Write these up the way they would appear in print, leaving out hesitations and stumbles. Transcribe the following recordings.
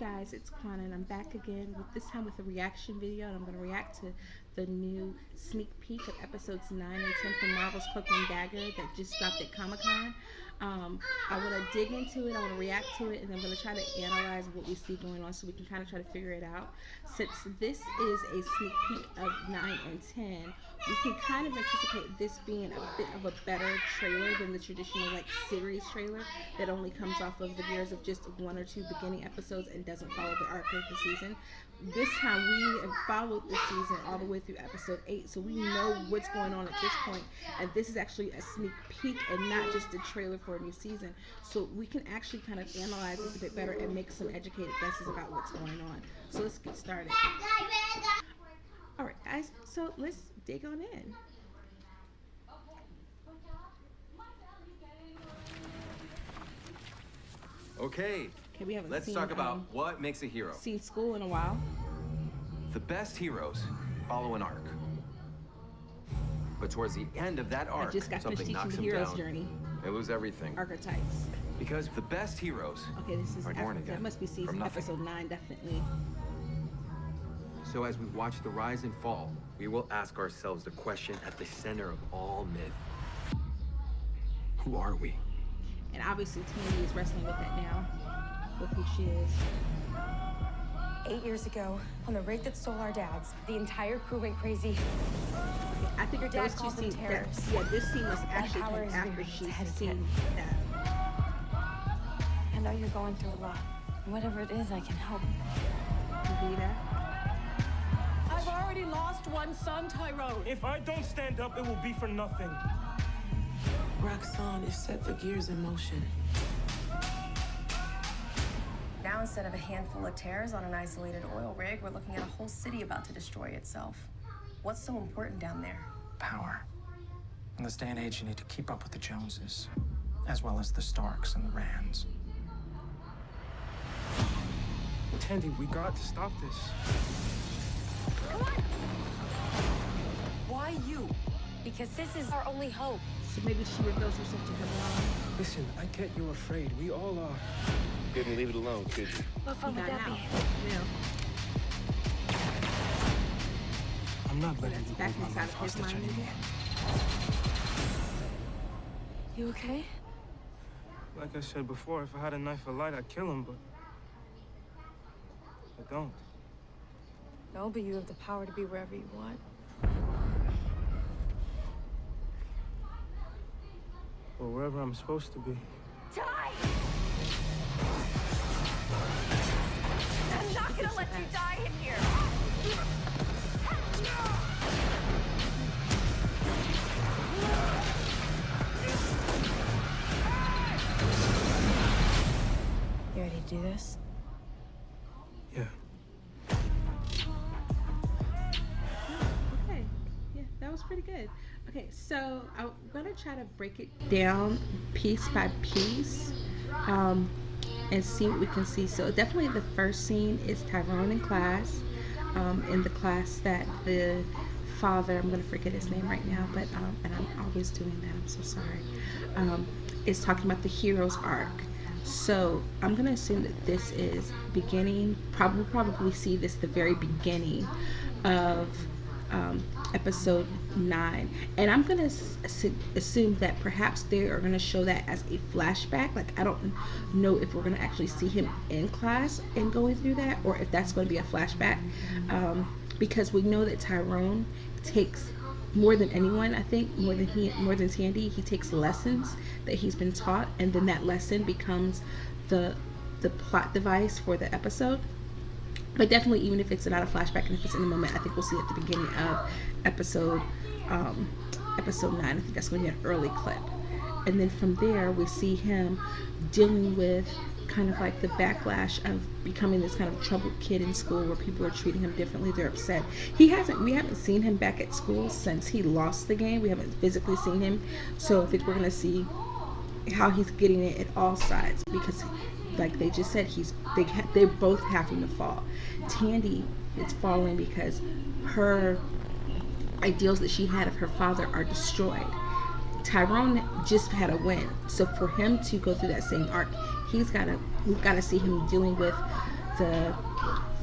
guys, it's Kwana and I'm back again with this time with a reaction video, and I'm going to react to the new sneak peek of episodes 9 and 10 from Marvel's Cloak Dagger that just dropped at Comic-Con. I want to dig into it, I want to react to it, and then I'm going to try to analyze what we see going on so we can kind of try to figure it out. Since this is a sneak peek of 9 and 10, we can kind of anticipate this being a bit of a better trailer than the traditional like series trailer that only comes off of the gears of just one or two beginning episodes and doesn't follow the arc of the season. This time we have followed the season all the way through episode 8, so we know what's going on at this point, and this is actually a sneak peek and not just a trailer for a new season, so we can actually kind of analyze this a bit better and make some educated guesses about what's going on. So let's get started. Alright guys, so let's dig on in. Okay, we haven't let's talk about what makes a hero. Seen school in a while. The best heroes follow an arc. But towards the end of that arc, something knocks them down. Journey. They lose everything. Archetypes. Because the best heroes are born again. That must be season episode 9, definitely. So as we watch the rise and fall, we will ask ourselves the question at the center of all myth. Who are we? And obviously Tandy is wrestling with that now, with who she is. 8 years ago, on the rig that stole our dads, the entire crew went crazy. I think your dad called them terrorists. Yeah, this scene was actually after she's seen that. I know you're going through a lot. Whatever it is, I can help. I've already lost one son, Tyrone. If I don't stand up, it will be for nothing. Roxanne is set the gears in motion. Now, instead of a handful of tears on an isolated oil rig, we're looking at a whole city about to destroy itself. What's so important down there? Power. In this day and age, you need to keep up with the Joneses, as well as the Starks and the Rands. Tandy, we got to stop this. Come on! Why you? Because this is our only hope. So maybe she reveals herself to her mom. Listen, I get you're afraid. We all are. Couldn't leave it alone, could you? What fun would that be? Yeah. I'm not letting you Back hold my inside life of his hostage mind. anymore. You okay? Like I said before, if I had a knife of light, I'd kill him, but I don't. No, but you have the power to be wherever you want. Or wherever I'm supposed to be. Die! I'm not gonna let you die in here! You ready to do this? Yeah. Okay. Yeah, that was pretty good. Okay, so I'm gonna try to break it down piece by piece and see what we can see. So definitely the first scene is Tyrone in class, in the class that the father, I'm gonna forget his name right now, but and I'm always doing that, I'm so sorry, is talking about the hero's arc. So I'm gonna assume that this is beginning, probably see this the very beginning of episode 9, and I'm gonna assume that perhaps they are gonna show that as a flashback. Like, I don't know if we're gonna actually see him in class and going through that, or if that's going to be a flashback, because we know that Tyrone takes more than anyone, I think, more than Tandy, he takes lessons that he's been taught, and then that lesson becomes the plot device for the episode. But definitely, even if it's not a flashback and if it's in the moment, I think we'll see at the beginning of episode 9. I think that's going to be an early clip. And then from there, we see him dealing with kind of like the backlash of becoming this kind of troubled kid in school where people are treating him differently. They're upset. We haven't seen him back at school since he lost the game. We haven't physically seen him. So I think we're going to see how he's getting it at all sides, because like they just said, they're both having to fall. Tandy is falling because her ideals that she had of her father are destroyed. Tyrone just had a win, so for him to go through that same arc, we've got to see him dealing with the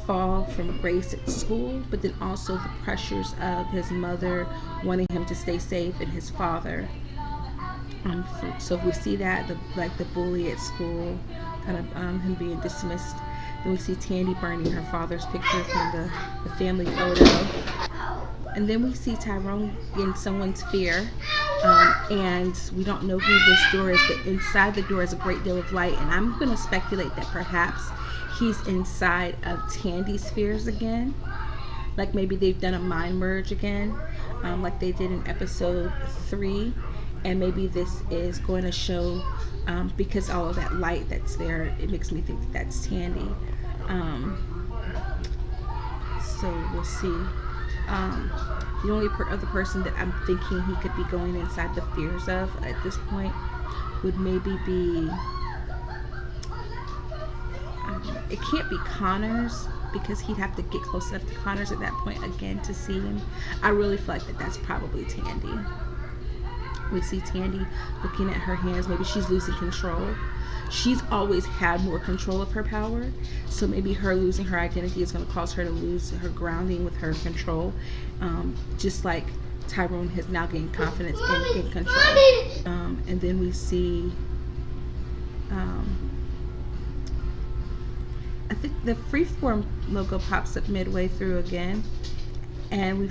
fall from grace at school, but then also the pressures of his mother wanting him to stay safe and his father. So if we see that, the bully at school, kind of him being dismissed. Then we see Tandy burning her father's picture from the family photo. And then we see Tyrone in someone's fear. And we don't know who this door is, but inside the door is a great deal of light. And I'm going to speculate that perhaps he's inside of Tandy's fears again. Like maybe they've done a mind merge again, like they did in episode 3. And maybe this is going to show, because all of that light that's there, it makes me think that that's Tandy. So we'll see. The only other person that I'm thinking he could be going inside the fears of at this point would maybe be, it can't be Connors, because he'd have to get close enough to Connors at that point again to see him. I really feel like that's probably Tandy. We see Tandy looking at her hands. Maybe she's losing control. She's always had more control of her power, so maybe her losing her identity is going to cause her to lose her grounding with her control, just like Tyrone has now gained confidence in control. And then we see, I think the FreeForm logo pops up midway through again, and we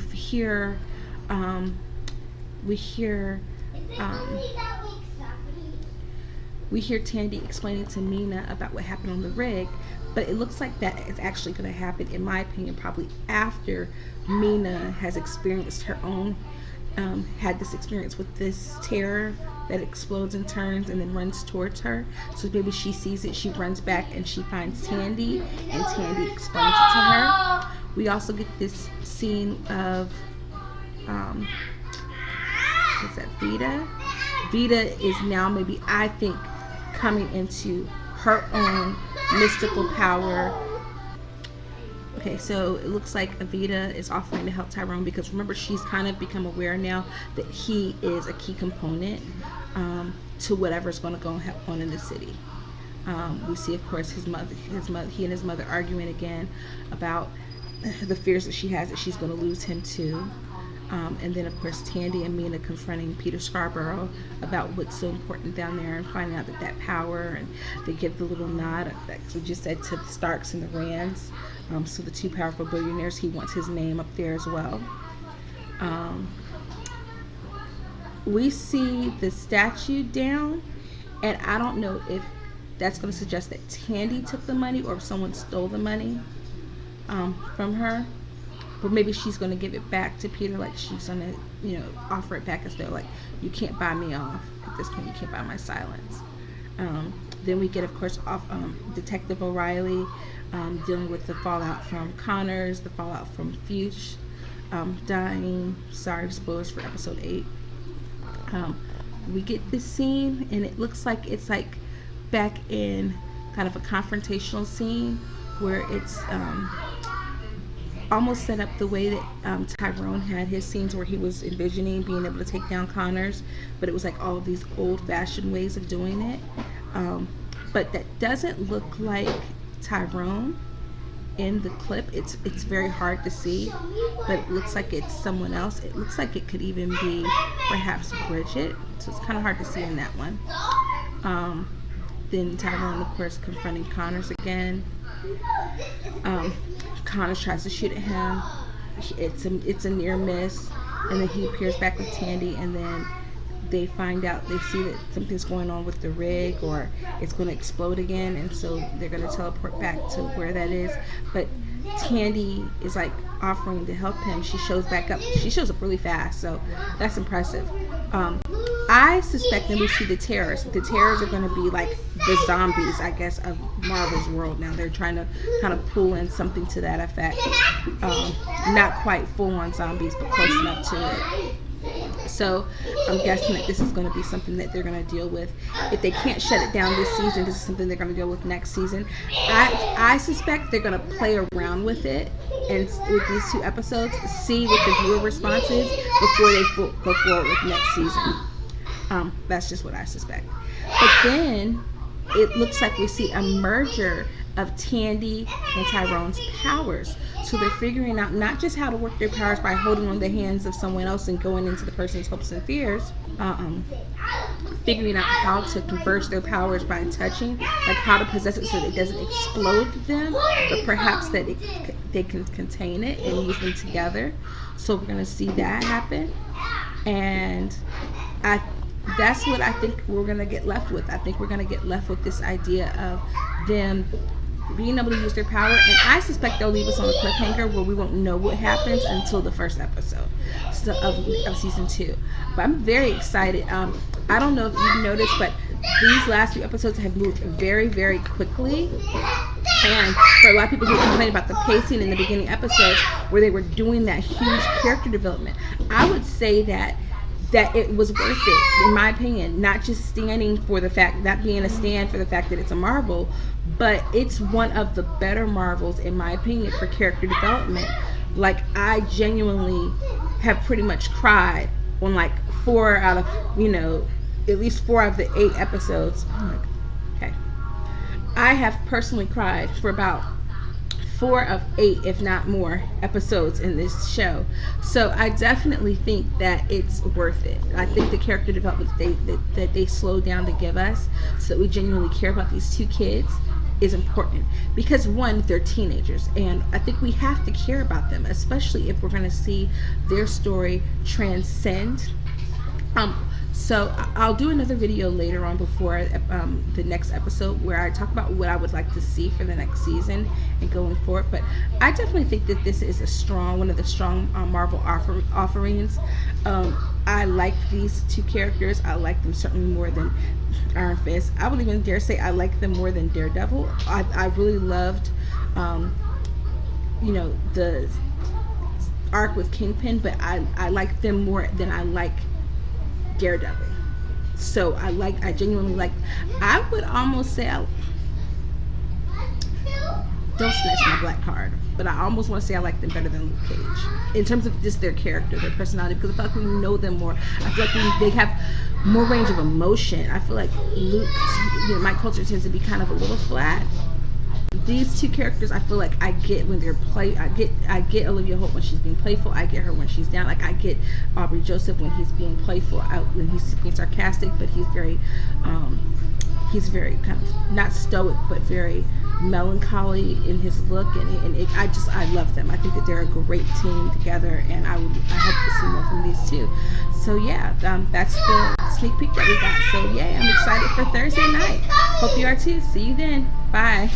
hear Tandy explaining to Mina about what happened on the rig, but it looks like that is actually going to happen, in my opinion, probably after Mina has experienced her own, had this experience with this terror that explodes and turns and then runs towards her. So maybe she sees it, she runs back, and she finds Tandy, and Tandy explains it to her. We also get this scene of, is that Vita? Vita is now maybe, I think, coming into her own mystical power. Okay, so it looks like Evita is offering to help Tyrone, because remember, she's kind of become aware now that he is a key component to whatever's going to go on in the city. We see, of course, he and his mother arguing again about the fears that she has that she's going to lose him too. And then, of course, Tandy and Mina confronting Peter Scarborough about what's so important down there, and finding out that power, and they give the little nod that we just said to the Starks and the Rands. So the two powerful billionaires, he wants his name up there as well. We see the statue down, and I don't know if that's going to suggest that Tandy took the money or if someone stole the money from her. But maybe she's going to give it back to Peter, like she's going to, offer it back as though, like, you can't buy me off. At this point, you can't buy my silence. Then we get, of course, Detective O'Reilly dealing with the fallout from Connors, the fallout from Fuchs dying. Sorry, spoilers for episode 8. We get this scene, and it looks like it's like back in kind of a confrontational scene where it's almost set up the way that Tyrone had his scenes, where he was envisioning being able to take down Connors, but it was like all of these old-fashioned ways of doing it. But that doesn't look like Tyrone in the clip. It's very hard to see, but it looks like it's someone else. It looks like it could even be perhaps Bridget, so it's kind of hard to see in that one. Then Tyrone, of course, confronting Connors again. Connors tries to shoot at him. It's a near miss, and then he appears back with Tandy, and then they find out, they see that something's going on with the rig, or it's going to explode again, and so they're going to teleport back to where that is. But Tandy is like offering to help him. She shows back up. She shows up really fast, so that's impressive. I suspect that we see the terrors. The terrors are going to be like the zombies, I guess, of Marvel's world now. They're trying to kind of pull in something to that effect. Not quite full-on zombies, but close enough to it. So I'm guessing that this is going to be something that they're going to deal with. If they can't shut it down this season, this is something they're going to deal with next season. I suspect they're going to play around with it, and with these 2 episodes, see what the viewer response is before they go forward with next season. That's just what I suspect. But then it looks like we see a merger of Tandy and Tyrone's powers. So they're figuring out not just how to work their powers by holding on the hands of someone else and going into the person's hopes and fears, figuring out how to converge their powers by touching, like how to possess it so that it doesn't explode them, but perhaps that they can contain it and use them together. So we're going to see that happen. And that's what I think we're going to get left with. I think we're going to get left with this idea of them being able to use their power, and I suspect they'll leave us on a cliffhanger where we won't know what happens until the first episode of season 2. But I'm very excited. I don't know if you've noticed, but these last few episodes have moved very, very quickly. And for a lot of people who complained about the pacing in the beginning episodes where they were doing that huge character development, I would say that it was worth it, in my opinion. Not just standing for the fact, not being a stand for the fact that it's a Marvel, but it's one of the better Marvels, in my opinion, for character development. Like, I genuinely have pretty much cried on like 4 out of, at least 4 of the 8 episodes. Okay. I have personally cried for about 4 of 8, if not more, episodes in this show. So I definitely think that it's worth it. I think the character development that they slowed down to give us so that we genuinely care about these 2 kids is important. Because one, they're teenagers, and I think we have to care about them, especially if we're going to see their story transcend. So I'll do another video later on before the next episode where I talk about what I would like to see for the next season and going forward. But I definitely think that this is one of the strong Marvel offerings. I like these 2 characters. I like them certainly more than Iron Fist. I would even dare say I like them more than Daredevil. I really loved, the arc with Kingpin, but I like them more than I like Daredevil. So I genuinely like. I would almost say don't snatch my black card, but I almost want to say I like them better than Luke Cage in terms of just their character, their personality, because I feel like we know them more. I feel like they have more range of emotion. I feel like Luke, my culture tends to be kind of a little flat. These 2 characters, I feel like I get when they're I get Olivia Holt when she's being playful. I get her when she's down. Like, I get Aubrey Joseph when he's being playful, when he's being sarcastic, but he's very kind of not stoic, but very melancholy in his look, and I love them. I think that they're a great team together, and I hope to see more from these 2. So yeah, that's the sneak peek that we got. So yeah, I'm excited for Thursday night. Hope you are too. See you then. Bye.